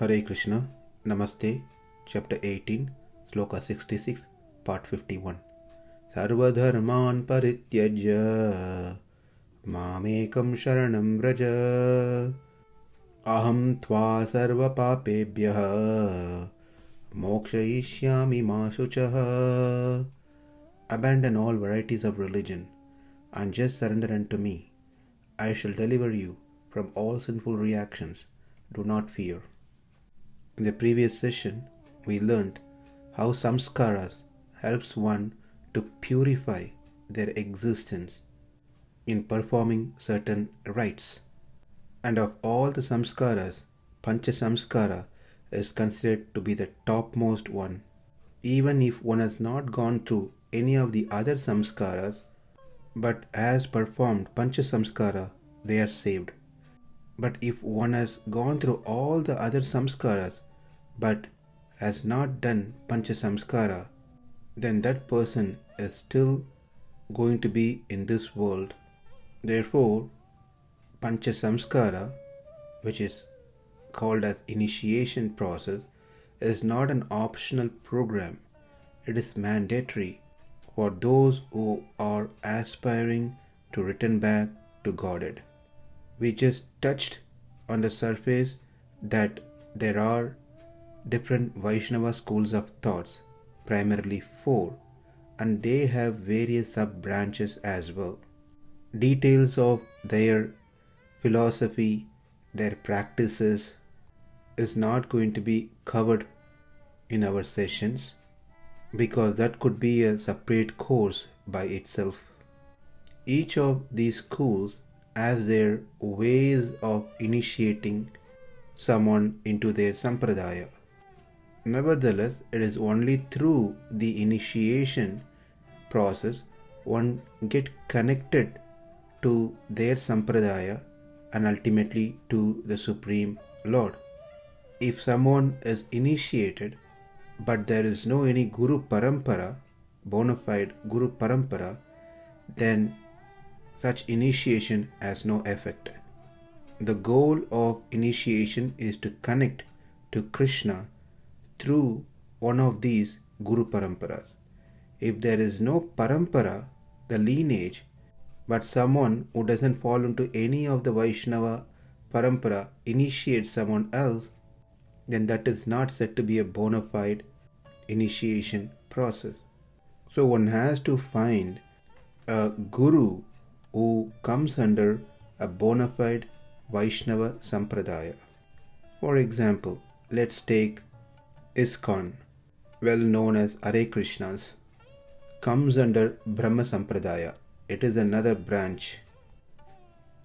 Hare Krishna, Namaste, Chapter 18, Sloka 66, Part 51. Sarva-dharmān parityajya, mām ekaṁ śaraṇaṁ vraja, ahaṁ sarva-pāpebhyo, mokṣayiṣyāmi śucaḥ. Abandon all varieties of religion and just surrender unto me. I shall deliver you from all sinful reactions. Do not fear. In the previous session, we learnt how samskaras helps one to purify their existence in performing certain rites. And of all the samskaras, pancha samskara is considered to be the topmost one. Even if one has not gone through any of the other samskaras, but has performed pancha samskara, they are saved. But if one has gone through all the other samskaras but has not done pancha samskara, then that person is still going to be in this world. Therefore, pancha samskara, which is called as initiation process, is not an optional program. It is mandatory for those who are aspiring to return back to Godhead. We just touched on the surface that there are different Vaishnava schools of thoughts, primarily 4, and they have various sub-branches as well. Details of their philosophy, their practices is not going to be covered in our sessions because that could be a separate course by itself. Each of these schools has their ways of initiating someone into their sampradaya. Nevertheless, it is only through the initiation process one get connected to their sampradaya and ultimately to the Supreme Lord. If someone is initiated but there is no any Guru Parampara, bona fide Guru Parampara, then such initiation has no effect. The goal of initiation is to connect to Krishna through one of these Guru Paramparas. If there is no Parampara, the lineage, but someone who doesn't fall into any of the Vaishnava Parampara initiates someone else, then that is not said to be a bona fide initiation process. So one has to find a Guru who comes under a bona fide Vaishnava Sampradaya. For example, let's take ISKCON, well known as Hare Krishnas, comes under Brahma Sampradaya. It is another branch.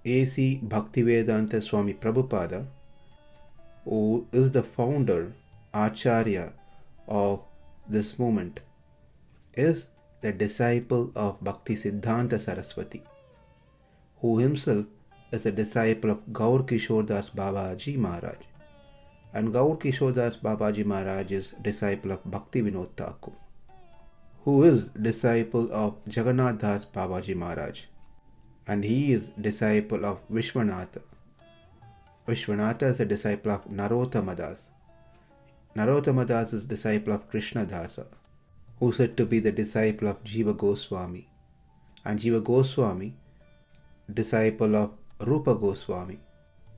A.C. Bhaktivedanta Swami Prabhupada, who is the founder, Acharya of this movement, is the disciple of Bhakti Siddhanta Saraswati, who himself is a disciple of Gaur Kishore Das Babaji Maharaj. And Gaur Kishore Das Babaji Maharaj is disciple of Bhakti Vinod Thakur, who is disciple of Jagannath Das Babaji Maharaj, and he is disciple of Vishwanatha. Vishwanatha is a disciple of Narottama Das. Narottama Das is disciple of Krishna Dasa, who is said to be the disciple of Jiva Goswami, and Jiva Goswami, disciple of Rupa Goswami.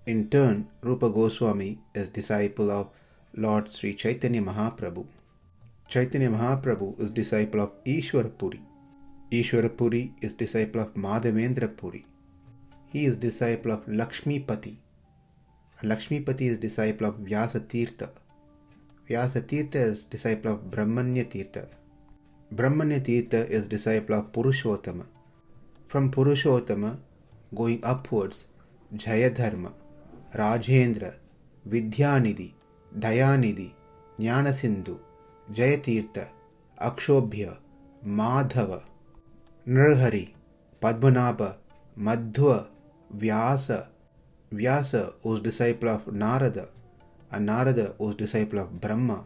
In turn, Rupa Goswami is disciple of Lord Sri Chaitanya Mahaprabhu. Chaitanya Mahaprabhu is disciple of Ishwara Puri. Ishwara Puri is disciple of Madhavendra Puri. He is disciple of Lakshmi Pati. And Lakshmi Pati is disciple of Vyasa Tirtha. Vyasa Tirtha is disciple of Brahmanya Tirtha. Brahmanya Tirtha is disciple of Purushottama. From Purushottama, going upwards, Jayadharma, Rajendra, Vidyanidhi, Dayanidhi, Jnanasindhu, Jayatirtha, Akshobhya, Madhava, Nrhari, Padmanabha, Madhva, Vyasa, who is disciple of Narada, and Narada who is disciple of Brahma,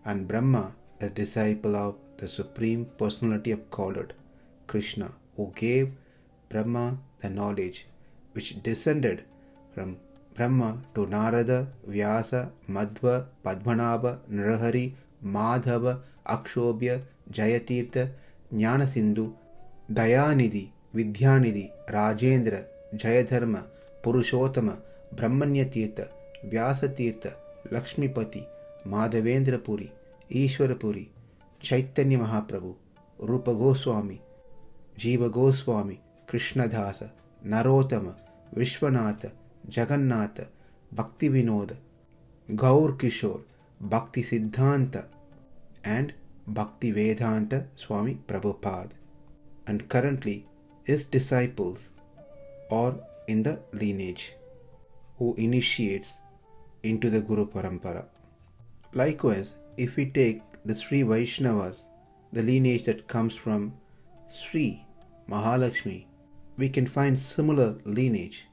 and Brahma is disciple of the Supreme Personality of Godhead, Krishna, who gave Brahma the knowledge which descended from Brahma to Narada, Vyasa, Madhva, Padmanabha, Narahari, Madhava, Akshobhya, Jayatirtha, Jnanasindhu, Dayanidhi, Vidyanidhi, Rajendra, Jayadharma, Purushottama, Brahmanyatirtha, Vyasatirtha, Lakshmipati, Madhavendra Puri, Ishwara Puri, Chaitanya Mahaprabhu, Rupa Goswami, Jiva Goswami, Krishnadasa, Narottama, Vishwanatha, Jagannatha, Bhakti Vinoda, Gaur Kishore, Bhakti Siddhanta, and Bhakti Vedanta Swami Prabhupada. And currently his disciples are in the lineage who initiates into the Guru Parampara. Likewise, if we take the Sri Vaishnavas, the lineage that comes from Sri Mahalakshmi, we can find similar lineage.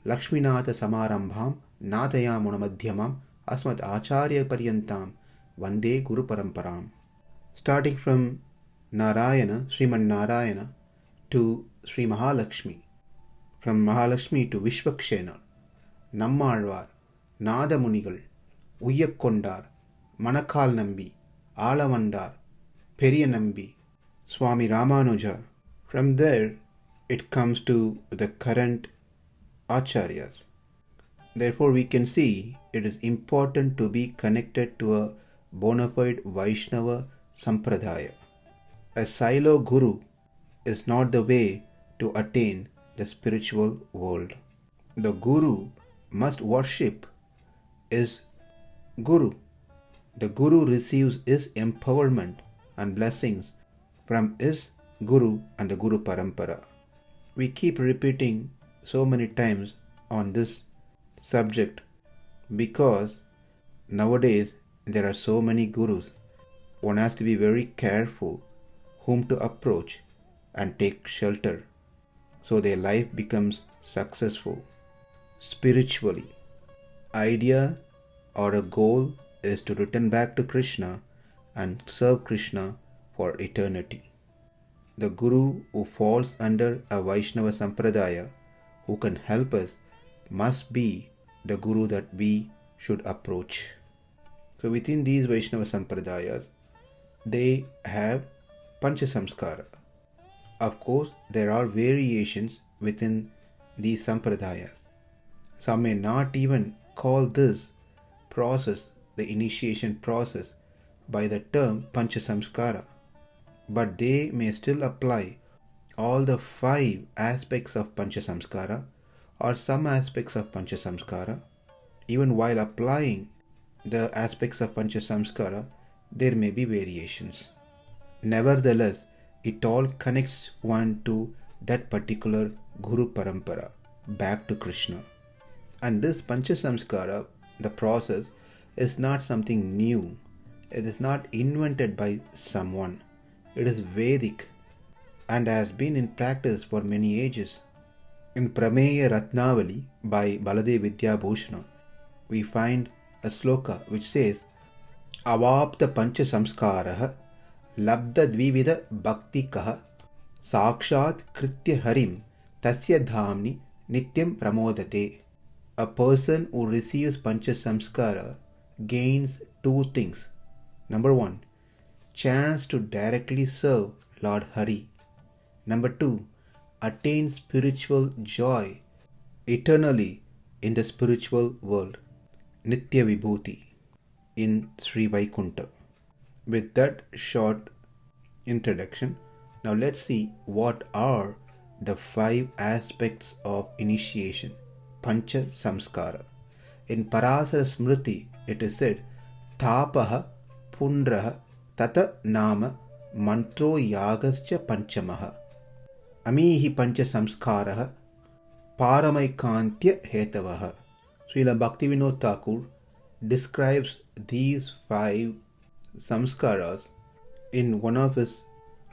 Lakshminatha Samarambham Natayamuna Madhyamam Asmat Acharya Paryantam Vande Guru Paramparam. Starting from Narayana, Sriman Narayana, to Sri Mahalakshmi, from Mahalakshmi to Vishwakshena, Nammalvar, Nada Munigal, Uyyakondar, Manakal Nambi, Alavandar, Periya Nambi, Swami Ramanuja. From there, it comes to the current Acharyas. Therefore, we can see it is important to be connected to a bona fide Vaishnava Sampradaya. A silo guru is not the way to attain the spiritual world. The guru must worship his guru. The guru receives his empowerment and blessings from his guru and the Guru Parampara. We keep repeating so many times on this subject because nowadays there are so many gurus. One has to be very careful whom to approach and take shelter so their life becomes successful spiritually. Idea or a goal is to return back to Krishna and serve Krishna for eternity. The Guru who falls under a Vaishnava Sampradaya, who can help us, must be the Guru that we should approach. So within these Vaishnava Sampradayas, they have Pancha Samskara. Of course, there are variations within these Sampradayas. Some may not even call this process, the initiation process, by the term Pancha Samskara, but they may still apply all the 5 aspects of Pancha Samskara or some aspects of Pancha Samskara. Even while applying the aspects of Pancha Samskara, there may be variations. Nevertheless, it all connects one to that particular Guru Parampara, back to Krishna. And this Pancha Samskara, the process, is not something new. It is not invented by someone. It is Vedic and has been in practice for many ages. In Prameya Ratnavali by Baladev Vidyabhushana, we find a sloka which says, Avapta Pancha Samskaraha Labda Dvivida Bhakti Kaha Sakshat Kritya Harim Tasya Dhamni Nityam Pramodate. A person who receives Pancha Samskara gains 2 things. Number 1, chance to directly serve Lord Hari. Number 2, attain spiritual joy eternally in the spiritual world, Nitya Vibhuti, in Sri Vaikunta. With that short introduction, now let's see what are the 5 aspects of initiation, Pancha Samskara. In Parasara Smriti, it is said, Tapaha Pundraha Tata Nama Mantro Yagascha Panchamaha Amihi Pancha Samskaraha Paramaikantya Hetavaha. Srila Bhaktivinoda Thakur describes these 5 samskaras in one of his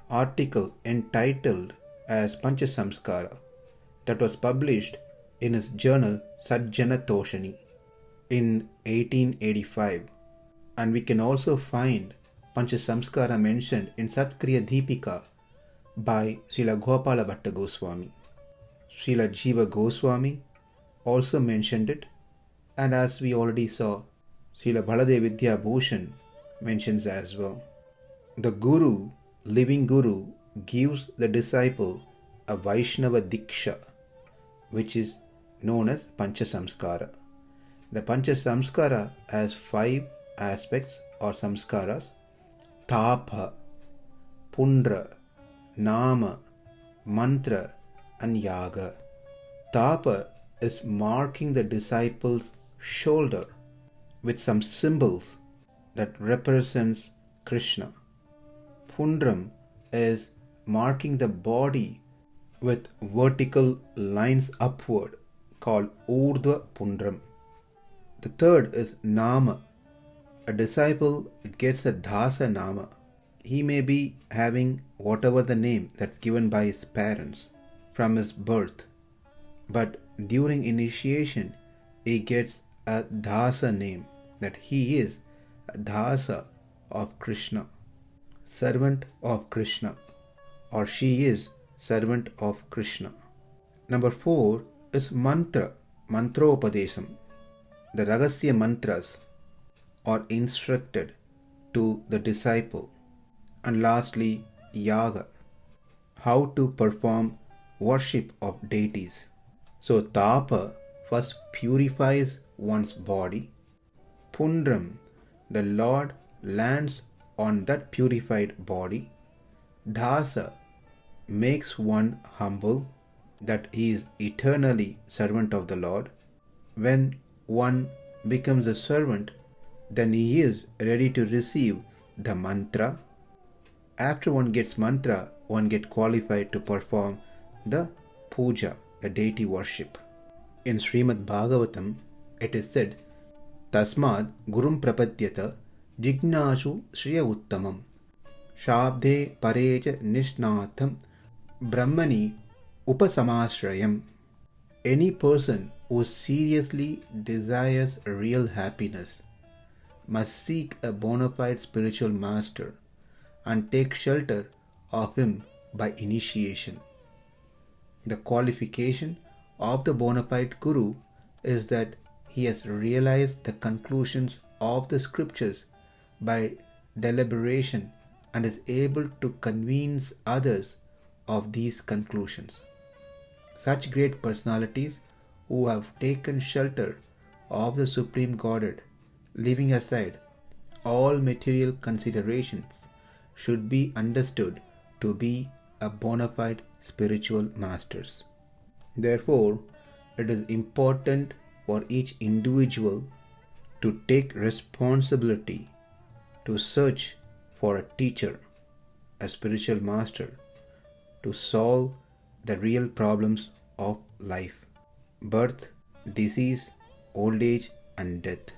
article entitled as Pancha Samskara that was published in his journal Sajjana Toshani in 1885. And we can also find Pancha Samskara mentioned in Satkriya Deepika by Srila Gopala Bhatta Goswami. Srila Jiva Goswami also mentioned it And as we already saw, Srila Baladev Vidya Bhushan mentions as well. The Guru, living Guru, gives the disciple a Vaishnava Diksha, which is known as Pancha Samskara. The Pancha Samskara has 5 aspects or samskaras: Tāpa, Pundra, Nama, Mantra and Yaga. Tāpa is marking the disciple's shoulder with some symbols that represents Krishna. Pundram is marking the body with vertical lines upward called Urdhva Pundram. The third is Nama. A disciple gets a Dasa Nama. He may be having whatever the name that's given by his parents from his birth, but during initiation he gets a Dasa name, that he is a Dasa of Krishna, servant of Krishna, or she is servant of Krishna. Number 4 is Mantra, Mantropadesam. The Ragasya mantras are instructed to the disciple. And lastly, Yaga, how to perform worship of deities. So Tāpa first purifies one's body. Pundram, the Lord lands on that purified body. Dasa makes one humble, that he is eternally servant of the Lord. When one becomes a servant, then he is ready to receive the mantra. After one gets mantra, one gets qualified to perform the puja, the deity worship. In Srimad Bhagavatam, it is said, Tasmad Gurum Prapadyata Jignashu Shriya Uttamam Shabde Pareja Nishnātham Brahmani Upasamashrayam. Any person who seriously desires real happiness must seek a bona fide spiritual master and take shelter of him by initiation. The qualification of the bona fide Guru is that he has realized the conclusions of the scriptures by deliberation and is able to convince others of these conclusions. Such great personalities who have taken shelter of the Supreme Godhead, leaving aside all material considerations, should be understood to be a bona fide spiritual masters. Therefore, it is important for each individual to take responsibility to search for a teacher, a spiritual master, to solve the real problems of life: birth, disease, old age and death.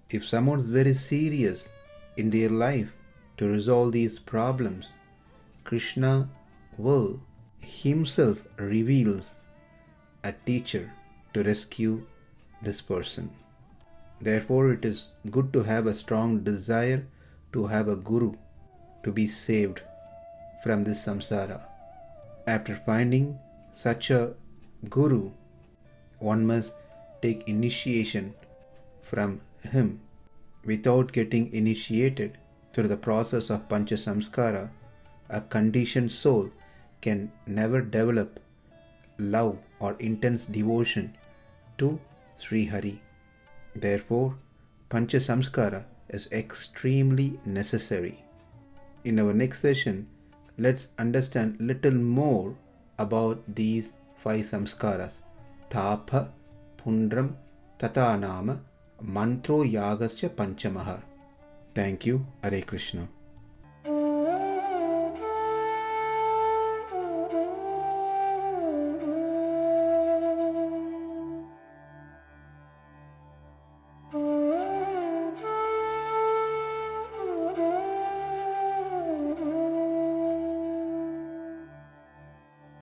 If someone is very serious in their life to resolve these problems, Krishna will himself reveals a teacher to rescue this person. Therefore, it is good to have a strong desire to have a guru to be saved from this samsara. After finding such a guru, one must take initiation from him. Without getting initiated through the process of Pancha Samskara, a conditioned soul can never develop love or intense devotion to Sri Hari. Therefore, Pancha Samskara is extremely necessary. In our next session, let's understand little more about these 5 samskaras: Tāpa, Pundram, Tata Nama, Mantro Yagasya Panchamaha. Thank you. Hare Krishna.